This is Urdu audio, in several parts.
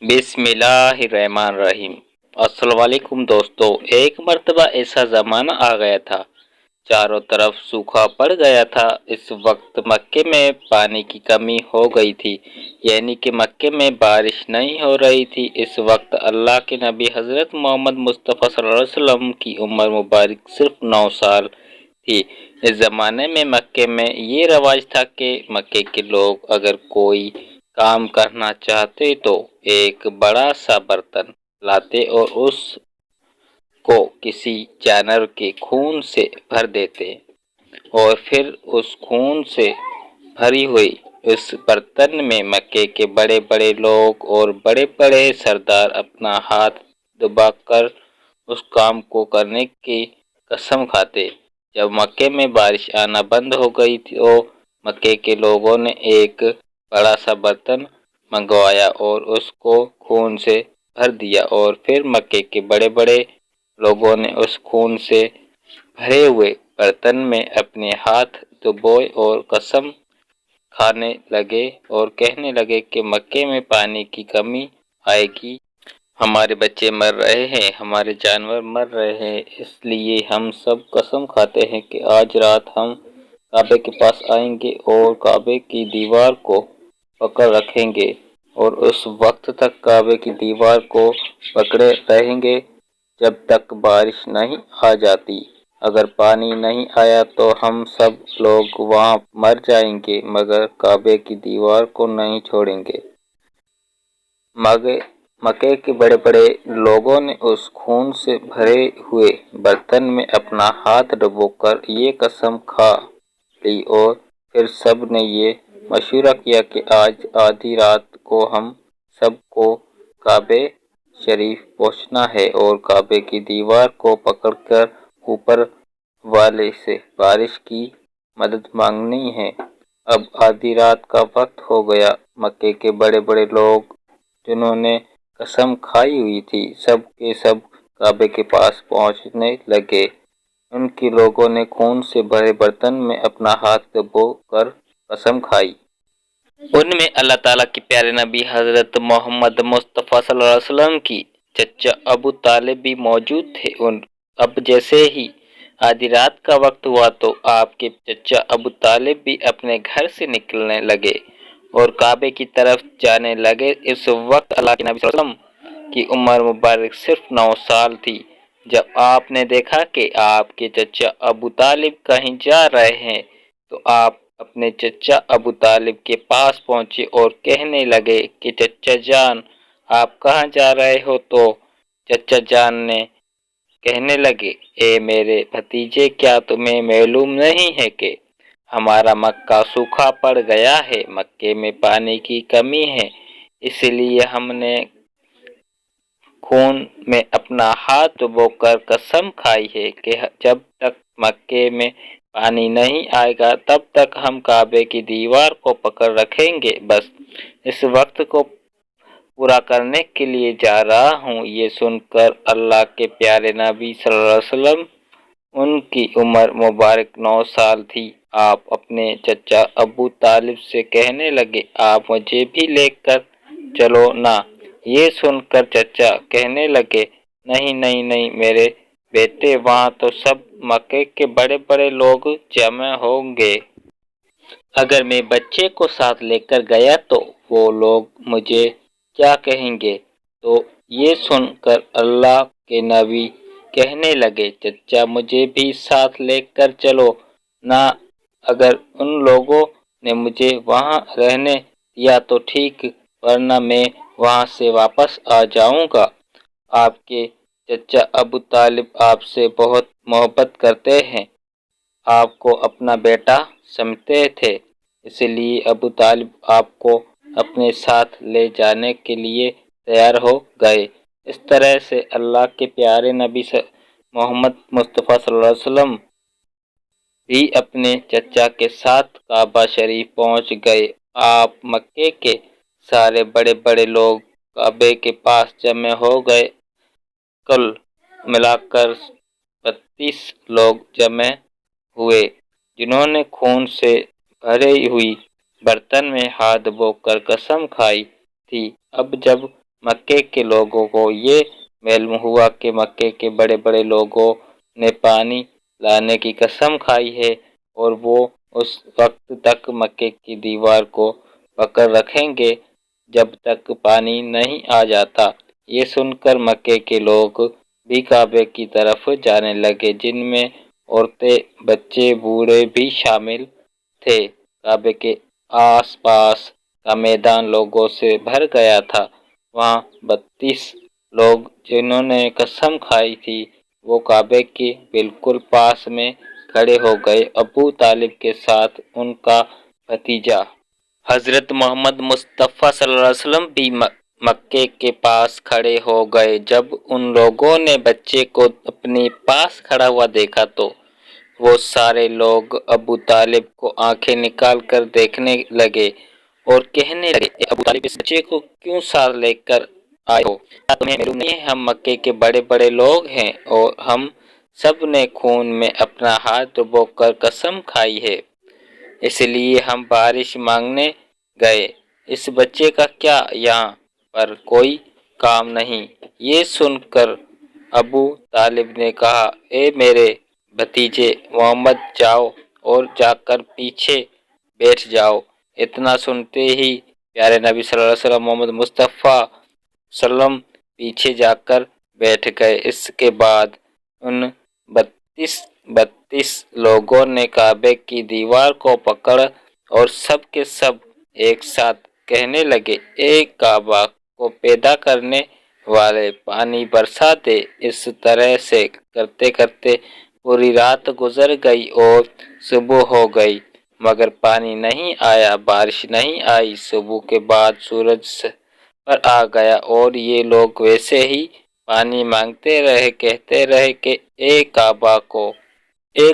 بسم اللہ الرحمن الرحیم۔ السلام علیکم دوستو، ایک مرتبہ ایسا زمانہ آ گیا تھا، چاروں طرف سوکھا پڑ گیا تھا۔ اس وقت مکے میں پانی کی کمی ہو گئی تھی، یعنی کہ مکے میں بارش نہیں ہو رہی تھی۔ اس وقت اللہ کے نبی حضرت محمد مصطفیٰ صلی اللہ علیہ وسلم کی عمر مبارک صرف 9 سال تھی۔ اس زمانے میں مکے میں یہ رواج تھا کہ مکے کے لوگ اگر کوئی کام کرنا چاہتے تو ایک بڑا سا برتن لاتے اور اس کو کسی جانور کے خون سے بھر دیتے اور پھر اس خون سے بھری ہوئی اس برتن میں مکے کے بڑے بڑے لوگ اور بڑے بڑے سردار اپنا ہاتھ دبا کر اس کام کو کرنے کی قسم کھاتے۔ جب مکے میں بارش آنا بند ہو گئی تو مکے کے لوگوں نے ایک بڑا سا برتن منگوایا اور اس کو خون سے بھر دیا، اور پھر مکے کے بڑے بڑے لوگوں نے اس خون سے بھرے ہوئے برتن میں اپنے ہاتھ ڈبوئے اور قسم کھانے لگے اور کہنے لگے کہ مکے میں پانی کی کمی آئے گی، ہمارے بچے مر رہے ہیں، ہمارے جانور مر رہے ہیں، اس لیے ہم سب قسم کھاتے ہیں کہ آج رات ہم کعبے کے پاس آئیں گے اور کعبے کی دیوار کو پکڑ رکھیں گے اور اس وقت تک کعبے کی دیوار کو پکڑے رہیں گے جب تک بارش نہیں آ جاتی۔ اگر پانی نہیں آیا تو ہم سب لوگ وہاں مر جائیں گے مگر کعبے کی دیوار کو نہیں چھوڑیں گے۔ مکے کے بڑے بڑے لوگوں نے اس خون سے بھرے ہوئے برتن میں اپنا ہاتھ ڈبو کر یہ قسم کھا لی اور پھر سب نے یہ مشورہ کیا کہ آج آدھی رات کو ہم سب کو کعبہ شریف پہنچنا ہے اور کعبے کی دیوار کو پکڑ کر اوپر والے سے بارش کی مدد مانگنی ہے۔ اب آدھی رات کا وقت ہو گیا۔ مکے کے بڑے بڑے لوگ جنہوں نے قسم کھائی ہوئی تھی سب کے سب کعبے کے پاس پہنچنے لگے۔ ان کے لوگوں نے خون سے بھرے برتن میں اپنا ہاتھ ڈبو کر قسم کھائی۔ ان میں اللہ تعالیٰ کے پیارے نبی حضرت محمد مصطفیٰ صلی اللہ علیہ وسلم کی چچا ابو طالب بھی موجود تھے۔ اب جیسے ہی آدھی رات کا وقت ہوا تو آپ کے چچا ابو طالب بھی اپنے گھر سے نکلنے لگے اور کعبے کی طرف جانے لگے۔ اس وقت اللہ کے نبی صلی اللہ علیہ وسلم کی عمر مبارک صرف 9 سال تھی۔ جب آپ نے دیکھا کہ آپ کے چچا ابو طالب کہیں جا رہے ہیں تو آپ اپنے چچا ابو طالب کے پاس پہنچے اور کہنے لگے کہ چچا جان آپ کہاں جا رہے ہو؟ تو چچا جان نے کہنے لگے اے میرے بھتیجے، کیا تمہیں معلوم نہیں ہے کہ ہمارا مکہ سوکھا پڑ گیا ہے، مکے میں پانی کی کمی ہے، اس لیے ہم نے خون میں اپنا ہاتھ ڈبو کر قسم کھائی ہے کہ جب تک مکے میں پانی نہیں آئے گا تب تک ہم کعبے کی دیوار کو پکڑ رکھیں گے۔ بس اس وقت کو پورا کرنے کے لیے جا رہا ہوں۔ یہ سن کر اللہ کے پیارے نبی صلی اللہ علیہ وسلم، ان کی عمر مبارک 9 سال تھی، آپ اپنے چچا ابو طالب سے کہنے لگے آپ مجھے بھی لے کر چلو نا۔ یہ سن کر چچا کہنے لگے نہیں نہیں نہیں میرے بیٹے، وہاں تو سب مکے کے بڑے بڑے لوگ جمع ہوں گے، اگر میں بچے کو ساتھ لے کر گیا تو وہ لوگ مجھے کیا کہیں گے؟ تو یہ سن کر اللہ کے نبی کہنے لگے چچا مجھے بھی ساتھ لے کر چلو نا، اگر ان لوگوں نے مجھے وہاں رہنے دیا تو ٹھیک، ورنہ میں وہاں سے واپس آ جاؤں گا۔ آپ کے چچا ابو طالب آپ سے بہت محبت کرتے ہیں، آپ کو اپنا بیٹا سمجھتے تھے، اس لیے ابو طالب آپ کو اپنے ساتھ لے جانے کے لیے تیار ہو گئے۔ اس طرح سے اللہ کے پیارے نبی محمد مصطفیٰ صلی اللہ علیہ وسلم بھی اپنے چچا کے ساتھ کعبہ شریف پہنچ گئے۔ آپ مکے کے سارے بڑے بڑے لوگ کعبے کے پاس جمع ہو گئے، کل ملا کر 32 لوگ جمع ہوئے جنہوں نے خون سے بھری ہوئی برتن میں ہاتھ ڈبو کر قسم کھائی تھی۔ اب جب مکے کے لوگوں کو یہ معلوم ہوا کہ مکے کے بڑے بڑے لوگوں نے پانی لانے کی قسم کھائی ہے اور وہ اس وقت تک مکے کی دیوار کو پکڑ رکھیں گے جب تک پانی نہیں آ جاتا۔ یہ سن کر مکے کے لوگ بھی کعبے کی طرف جانے لگے، جن میں عورتیں، بچے، بوڑھے بھی شامل تھے۔ کعبے کے آس پاس کا میدان لوگوں سے بھر گیا تھا۔ وہاں 32 لوگ جنہوں نے قسم کھائی تھی وہ کعبے کے بالکل پاس میں کھڑے ہو گئے۔ ابو طالب کے ساتھ ان کا بھتیجا حضرت محمد مصطفیٰ صلی اللہ علیہ وسلم بھی مکے کے پاس کھڑے ہو گئے۔ جب ان لوگوں نے بچے کو اپنے پاس کھڑا ہوا دیکھا تو وہ سارے لوگ ابو طالب کو آنکھیں نکال کر دیکھنے لگے اور کہنے لگے، اے ابو طالب، اس بچے کو کیوں ساتھ لے کر آئے ہو؟ کیا تمہیں معلوم نہیں ہے ہم مکے کے بڑے بڑے لوگ ہیں اور ہم سب نے خون میں اپنا ہاتھ ڈبو کر قسم کھائی ہے، اس لیے ہم بارش مانگنے گئے۔ اس بچے کا کیا یہاں پر کوئی کام نہیں؟ یہ سن کر ابو طالب نے کہا، اے میرے بھتیجے محمد، جاؤ اور جا کر پیچھے بیٹھ جاؤ۔ اتنا سنتے ہی پیارے نبی صلی اللہ علیہ وسلم محمد مصطفیٰ صلی اللہ علیہ وسلم پیچھے جا کر بیٹھ گئے۔ اس کے بعد ان 32 لوگوں نے کعبے کی دیوار کو پکڑا اور سب کے سب ایک ساتھ کہنے لگے، اے کعبہ کو پیدا کرنے والے، پانی برسا دے۔ اس طرح سے کرتے کرتے پوری رات گزر گئی اور صبح ہو گئی مگر پانی نہیں آیا، بارش نہیں آئی۔ صبح کے بعد سورج سر پر آ گیا اور یہ لوگ ویسے ہی پانی مانگتے رہے، کہتے رہے کہ اے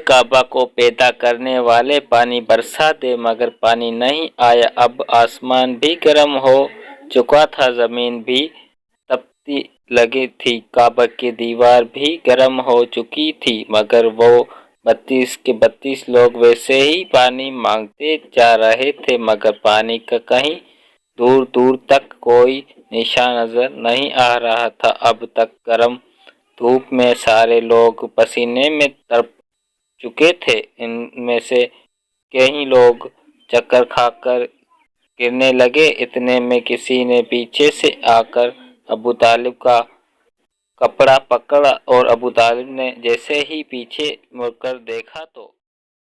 کعبہ کو پیدا کرنے والے، پانی برسا دے، مگر پانی نہیں آیا۔ اب آسمان بھی گرم ہو چکا تھا، زمین بھی تپتی لگی تھی، کعبہ کی دیوار بھی گرم ہو چکی تھی، مگر وہ 32 کے 32 لوگ ویسے ہی پانی مانگتے جا رہے تھے، مگر پانی کا کہیں دور دور تک کوئی نشان نظر نہیں آ رہا تھا۔ اب تک گرم دھوپ میں سارے لوگ پسینے میں تڑپ چکے تھے، ان میں سے کئی لوگ چکر کھا کر گرنے لگے۔ اتنے میں کسی نے پیچھے سے آ کر ابو طالب کا کپڑا پکڑا اور ابو طالب نے جیسے ہی پیچھے مڑ کر دیکھا تو